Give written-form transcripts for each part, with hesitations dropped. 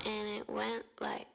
and it went like.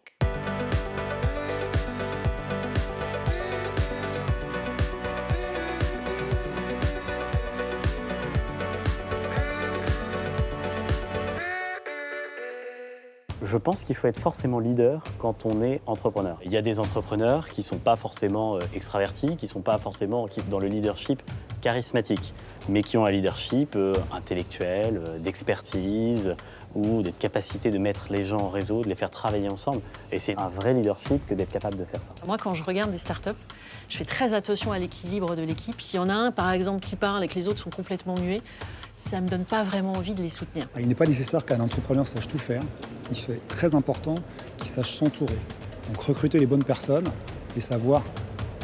Je pense qu'il faut être forcément leader quand on est entrepreneur. Il y a des entrepreneurs qui ne sont pas forcément extravertis, qui ne sont pas forcément dans le leadership charismatique, mais qui ont un leadership intellectuel, d'expertise ou des capacités de mettre les gens en réseau, de les faire travailler ensemble. Et c'est un vrai leadership que d'être capable de faire ça. Moi, quand je regarde des startups, je fais très attention à l'équilibre de l'équipe. S'il y en a un, par exemple, qui parle et que les autres sont complètement muets, ça ne me donne pas vraiment envie de les soutenir. Il n'est pas nécessaire qu'un entrepreneur sache tout faire. Il est très important qu'il sache s'entourer. Donc recruter les bonnes personnes et savoir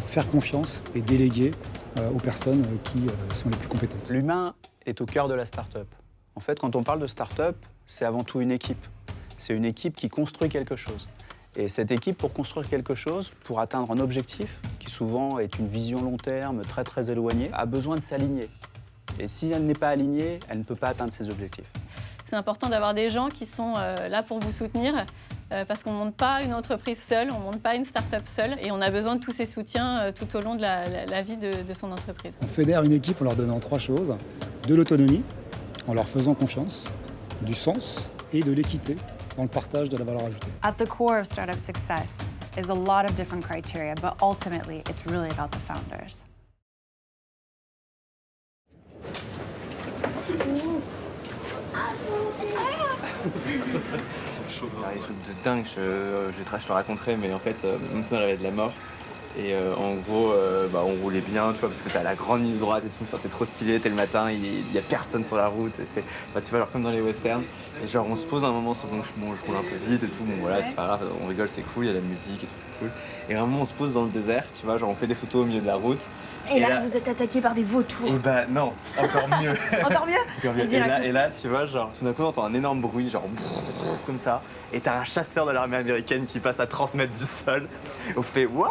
faire confiance et déléguer aux personnes qui sont les plus compétentes. L'humain est au cœur de la start-up. En fait, quand on parle de start-up, c'est avant tout une équipe. C'est une équipe qui construit quelque chose. Et cette équipe, pour construire quelque chose, pour atteindre un objectif, qui souvent est une vision long terme, très très éloignée, a besoin de s'aligner. Et si elle n'est pas alignée, elle ne peut pas atteindre ses objectifs. C'est important d'avoir des gens qui sont là pour vous soutenir, parce qu'on ne monte pas une entreprise seule, on ne monte pas une start-up seule, et on a besoin de tous ces soutiens tout au long de la vie de son entreprise. On fédère une équipe en leur donnant trois choses: de l'autonomie, en leur faisant confiance, du sens et de l'équité dans le partage de la valeur ajoutée. At the core of startup success is a lot of different criteria, but ultimately it's really about the founders. Ça arrive de dingue, je te raconterai, mais en fait, mon frère avait de la mort. Et en gros, on roulait bien, tu vois, parce que t'as la grande ligne droite et tout, ça c'est trop stylé, t'es le matin, il y a personne sur la route, et tu vois, genre comme dans les westerns. Et genre, on se pose un moment, je roule un peu vite et tout, bon voilà, c'est pas grave, on rigole, c'est cool, il y a la musique et tout, c'est cool. Et vraiment, on se pose dans le désert, tu vois, genre on fait des photos au milieu de la route. Et là, vous êtes attaqué par des vautours. Et bah non, encore mieux. Encore mieux. Encore mieux. Et là, tu vois, genre, tout d'un coup, on entend un énorme bruit, genre comme ça. Et t'as un chasseur de l'armée américaine qui passe à 30 mètres du sol. On fait waouh.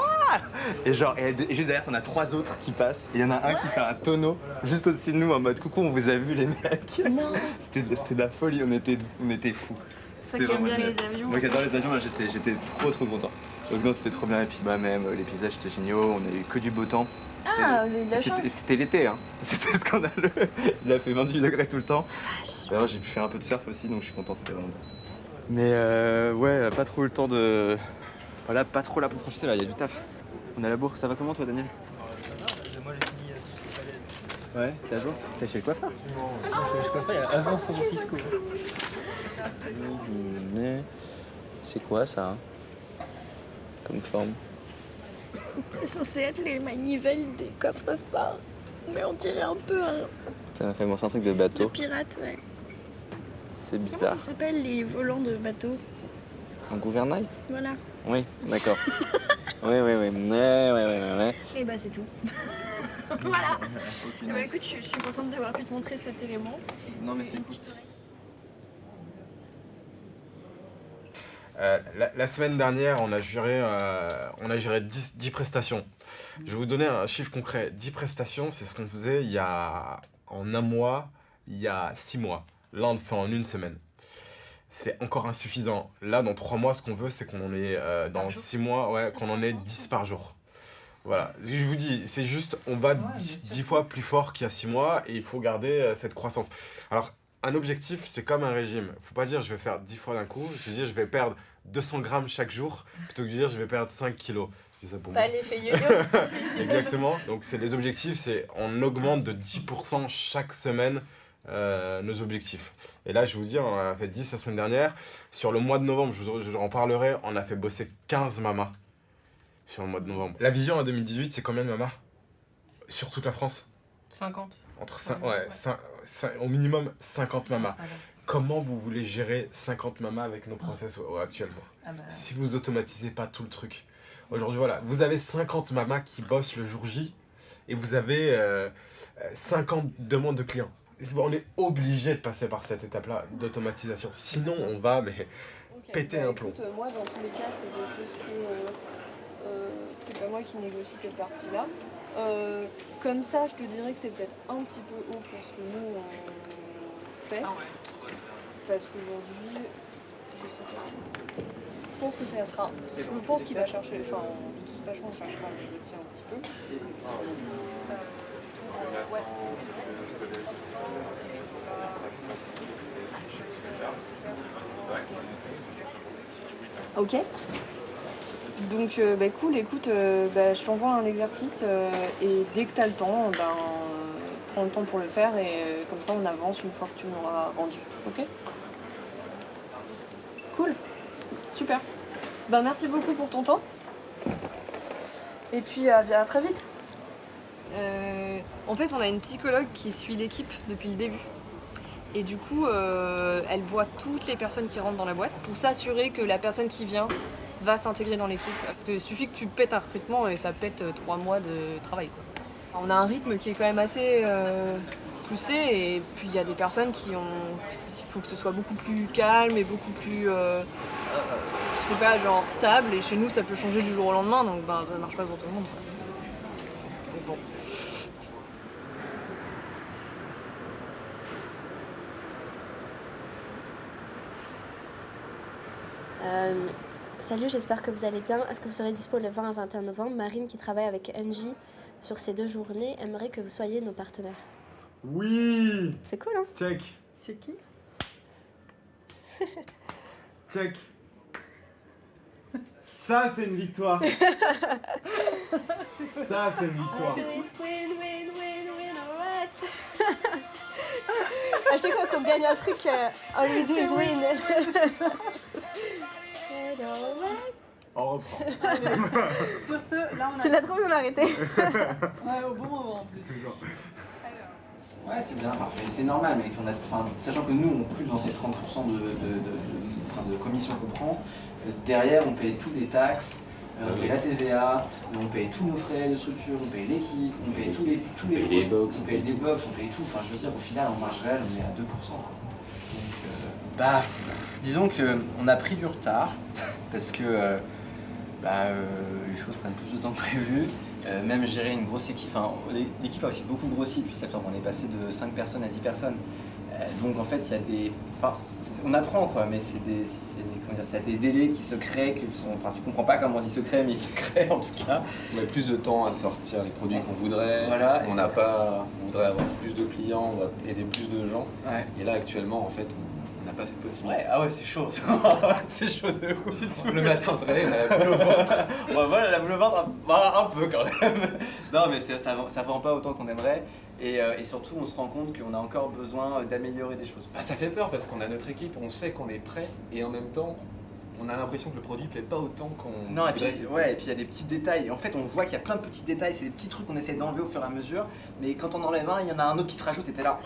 Et genre, et juste derrière, on a trois autres qui passent. Et il y en a un qui fait un tonneau juste au-dessus de nous en mode coucou, on vous a vu les mecs. Non. C'était de la folie, on était fous. Ceux qui aiment bien les avions. Moi qui adore les avions, là, j'étais trop content. Donc non, c'était trop bien. Et puis bah même, les paysages étaient géniaux, on a eu que du beau temps. Ah, vous avez eu de la chance. C'était l'été, hein. C'était scandaleux. Il a fait 28 degrés tout le temps. D'ailleurs, j'ai pu faire un peu de surf aussi, donc je suis content, c'était vraiment bien. Mais ouais, pas trop eu le temps de... Voilà, pas trop là pour profiter, là, il y a du taf. On est à la bourre. Ça va comment, toi, Daniel? Moi, j'ai fini tout ce Ouais, t'es à jour? T'es chez le coiffeur? Non, je suis chez le coiffeur, il y a avant San Francisco. Mais... C'est quoi, ça, hein? Comme forme? C'est censé être les manivelles des coffres-forts. Mais on dirait un peu Ça m'a fait penser à un truc de de bateau. pirate, ouais. C'est Comment bizarre. ça s'appelle, les volants de bateau? Un gouvernail? Voilà. Oui, d'accord. Ouais. Et bah c'est tout. Voilà. Et bah écoute, je suis contente d'avoir pu te montrer cet élément. Non, mais c'est cool. La semaine dernière, on a géré 10 prestations. Je vais vous donner un chiffre concret. 10 prestations, c'est ce qu'on faisait en un mois, il y a 6 mois. Là, on le fait en une semaine. C'est encore insuffisant. Là, dans 3 mois, ce qu'on veut, c'est qu'on en ait, dans 6 mois, ouais, qu'on en ait 10 par jour. Voilà. Je vous dis, c'est juste, on va 10 fois plus fort qu'il y a 6 mois et il faut garder cette croissance. Alors, un objectif, c'est comme un régime. Faut pas dire je vais faire 10 fois d'un coup. Je veux dire je vais perdre 200 grammes chaque jour plutôt que de dire je vais perdre 5 kilos. Je dis ça pour moi. Pas l'effet yo-yo. Exactement. Donc c'est les objectifs, c'est on augmente de 10% chaque semaine nos objectifs. Et là, je vais vous dire, on en a fait 10 la semaine dernière. Sur le mois de novembre, je vous en parlerai, on a fait bosser 15 mamas sur le mois de novembre. La vision en 2018, c'est combien de mamas sur toute la France? 50. Entre au minimum 50 mamas. Comment vous voulez gérer 50 mamas avec nos process actuellement? Si vous automatisez pas tout le truc. Aujourd'hui, voilà, vous avez 50 mamas qui bossent le jour J et vous avez 50 demandes de clients. On est obligé de passer par cette étape-là d'automatisation. Sinon, on va péter un plomb. Écoute, moi, dans tous les cas, c'est c'est pas moi qui négocie cette partie-là. Comme ça, je te dirais que c'est peut-être un petit peu haut pour ce que nous, on fait. Parce qu'aujourd'hui, Je pense que ça sera. Je pense qu'il va chercher. Enfin, de toute façon, on cherchera à négocier un petit peu. Ouais. Ok. Donc, cool, écoute, je t'envoie un exercice et dès que tu as le temps, prends le temps pour le faire et comme ça on avance une fois que tu m'auras rendu. Ok? Cool. Super. Merci beaucoup pour ton temps. Et puis à très vite. En fait, on a une psychologue qui suit l'équipe depuis le début. Et du coup, elle voit toutes les personnes qui rentrent dans la boîte pour s'assurer que la personne qui vient va s'intégrer dans l'équipe. Parce qu'il suffit que tu pètes un recrutement et ça pète 3 mois de travail, quoi. On a un rythme qui est quand même assez poussé et puis il y a des personnes qui ont... Il faut que ce soit beaucoup plus calme et beaucoup plus... je sais pas, genre stable. Et chez nous, ça peut changer du jour au lendemain, donc ça marche pas pour tout le monde, quoi. Donc bon. Salut, j'espère que vous allez bien. Est-ce que vous serez dispo le 20 à 21 novembre? Marine, qui travaille avec Engie sur ces 2 journées, aimerait que vous soyez nos partenaires. Oui. C'est cool, hein? Check. C'est qui? Check. Ça, c'est une victoire. Ça, c'est une victoire. À chaque fois qu'on gagne un truc, all we do is win. On reprend. Sur ce, là on a... Tu l'as trop bien arrêté. Ouais, au bon moment en plus. Toujours. Ouais, c'est bien, parfait. C'est normal, mais sachant que nous, on plus dans ces 30% de commissions qu'on prend, derrière, on paye toutes les taxes, on paye la TVA, on paye tous nos frais de structure, on paye l'équipe, on paye tous les box, on paye les box, on paye tout. Enfin, je veux dire, au final, en marge réelle, on est à 2%. Quoi. Donc, disons qu'on a pris du retard, parce que les choses prennent plus de temps que prévu. Même gérer une grosse équipe, l'équipe a aussi beaucoup grossi depuis septembre, on est passé de 5 personnes à 10 personnes. Donc en fait, il y a des... on apprend quoi, mais c'est des délais qui se créent, tu comprends pas comment ils se créent, mais ils se créent en tout cas. On met plus de temps à sortir les produits qu'on voudrait, voilà. On voudrait avoir plus de clients, on va aider plus de gens. Ouais. Et là actuellement, en fait, on n'a pas cette possibilité. Ouais, ah ouais, c'est chaud. C'est chaud de ouf. Le matin, on se réveille, on a la boule au ventre. Ouais, voilà, la boule au ventre, un peu quand même. Non, mais ça vend pas autant qu'on aimerait. Et surtout, on se rend compte qu'on a encore besoin d'améliorer des choses. Ça fait peur parce qu'on a notre équipe, on sait qu'on est prêt et en même temps, on a l'impression que le produit plaît pas autant qu'on... Non, et puis il y a des petits détails. Et en fait, on voit qu'il y a plein de petits détails, c'est des petits trucs qu'on essaie d'enlever au fur et à mesure. Mais quand on enlève un, il y en a un autre qui se rajoute et t'es là.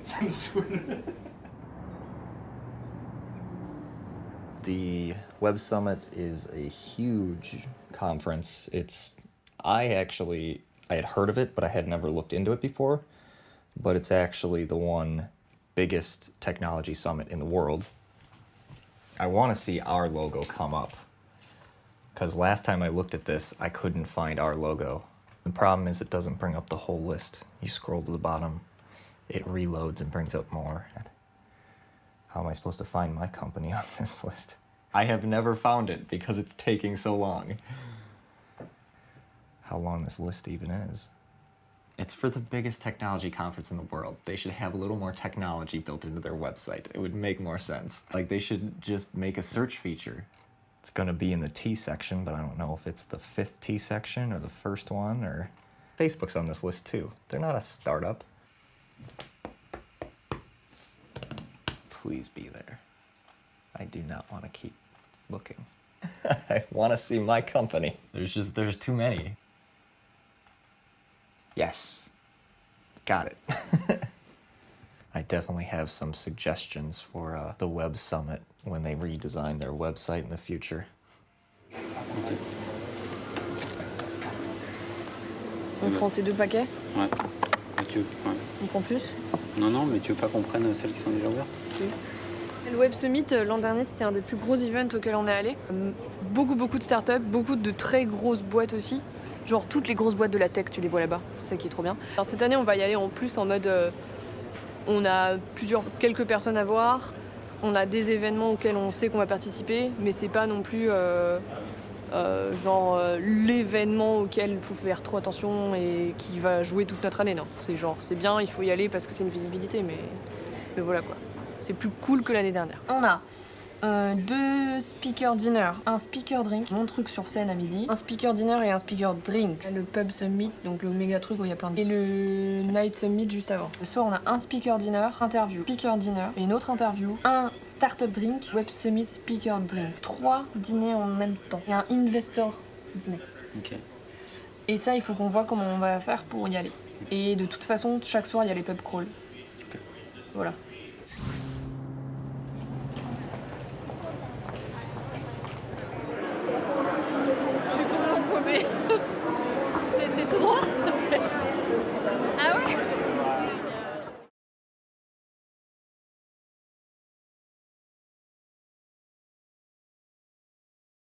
Ça me saoule. The Web Summit is a huge conference. I had heard of it, but I had never looked into it before. But it's actually the one biggest technology summit in the world. I want to see our logo come up. Because last time I looked at this, I couldn't find our logo. The problem is it doesn't bring up the whole list. You scroll to the bottom, it reloads and brings up more. How am I supposed to find my company on this list? I have never found it because it's taking so long. How long this list even is. It's for the biggest technology conference in the world. They should have a little more technology built into their website. It would make more sense. Like, they should just make a search feature. It's gonna be in the T section, but I don't know if it's the 5th T section or the first one, or... Facebook's on this list too. They're not a startup. Please be there. I do not want to keep looking. I want to see my company. There's too many. Yes. Got it. I definitely have some suggestions for the Web Summit when they redesign their website in the future. On prend ces 2 paquets? Ouais. On prend plus? Non, mais tu veux pas qu'on prenne celles qui sont déjà ouvertes? Si. Le Web Summit, l'an dernier, c'était un des plus gros events auxquels on est allé. Beaucoup de startups, beaucoup de très grosses boîtes aussi. Genre toutes les grosses boîtes de la tech, tu les vois là-bas. C'est ça qui est trop bien. Alors cette année, on va y aller en plus en mode... on a quelques personnes à voir. On a des événements auxquels on sait qu'on va participer, mais c'est pas non plus l'événement auquel il faut faire trop attention et qui va jouer toute notre année. Non, c'est bien, il faut y aller parce que c'est une visibilité, mais voilà quoi. C'est plus cool que l'année dernière. On a 2 speaker dinner, un speaker drink, mon truc sur scène à midi, un speaker dinner et un speaker drinks. Le pub summit, donc le méga truc où il y a plein de... Et le night summit juste avant. Le soir, on a un speaker dinner, interview, speaker dinner, et une autre interview, un startup drink, web summit, speaker drink. 3 dîners en même temps. Et un investor dîner. Ok. Et ça, il faut qu'on voit comment on va faire pour y aller. Et de toute façon, chaque soir, il y a les pub crawls. Ok. Voilà. C'est tout droit. Ah